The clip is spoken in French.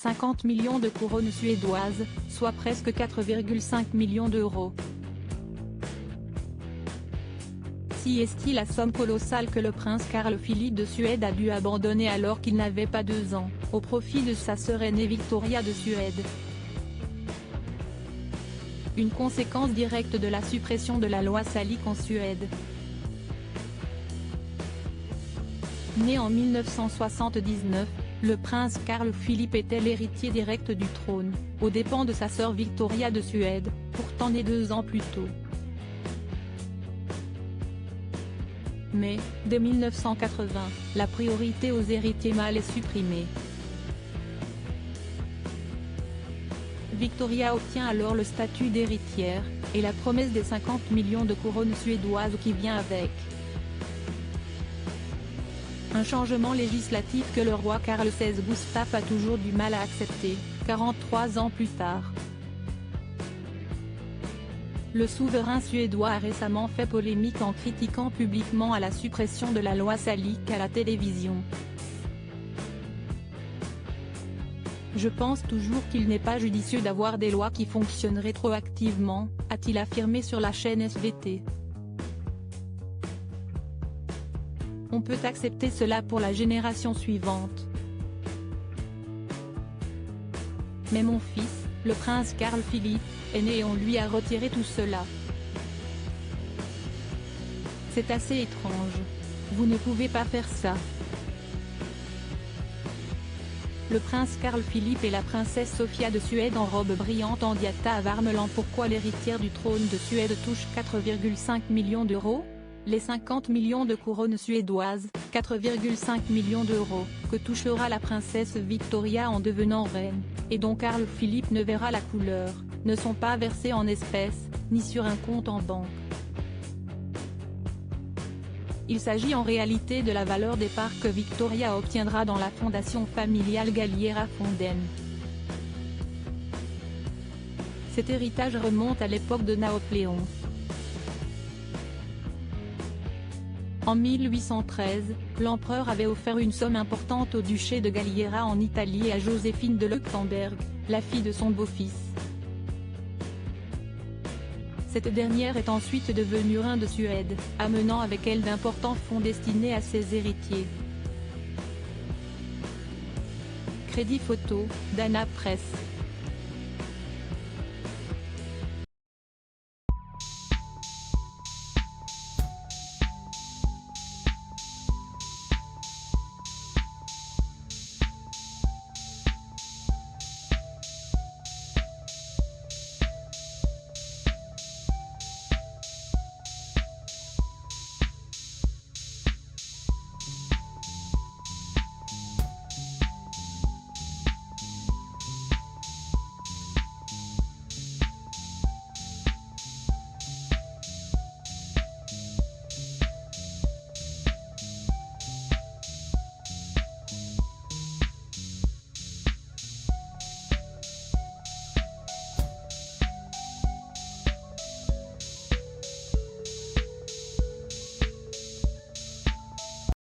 50 millions de couronnes suédoises, soit presque 4,5 millions d'euros. Si est-il la somme colossale que le prince Carl Philippe de Suède a dû abandonner alors qu'il n'avait pas 2 ans, au profit de sa sœur aînée Victoria de Suède. Une conséquence directe de la suppression de la loi salique en Suède. Né en 1979, le prince Carl Philippe était l'héritier direct du trône, aux dépens de sa sœur Victoria de Suède, pourtant née 2 ans plus tôt. Mais, dès 1980, la priorité aux héritiers mâles est supprimée. Victoria obtient alors le statut d'héritière, et la promesse des 50 millions de couronnes suédoises qui vient avec. Un changement législatif que le roi Carl XVI Gustaf a toujours du mal à accepter, 43 ans plus tard. Le souverain suédois a récemment fait polémique en critiquant publiquement à la suppression de la loi salique à la télévision. Je pense toujours qu'il n'est pas judicieux d'avoir des lois qui fonctionnent rétroactivement, a-t-il affirmé sur la chaîne SVT. On peut accepter cela pour la génération suivante. Mais mon fils, le prince Carl Philippe, est né et on lui a retiré tout cela. C'est assez étrange. Vous ne pouvez pas faire ça. Le prince Carl Philippe et la princesse Sofia de Suède en robe brillante en diatta à Varmeland. Pourquoi l'héritière du trône de Suède touche 4,5 millions d'euros? Les 50 millions de couronnes suédoises, 4,5 millions d'euros, que touchera la princesse Victoria en devenant reine, et dont Carl Philippe ne verra la couleur, ne sont pas versés en espèces, ni sur un compte en banque. Il s'agit en réalité de la valeur des parts que Victoria obtiendra dans la fondation familiale Galliera Fonden. Cet héritage remonte à l'époque de Napoléon. En 1813, l'empereur avait offert une somme importante au duché de Galliera en Italie et à Joséphine de Leuchtenberg, la fille de son beau-fils. Cette dernière est ensuite devenue reine de Suède, amenant avec elle d'importants fonds destinés à ses héritiers. Crédit photo, Dana Press.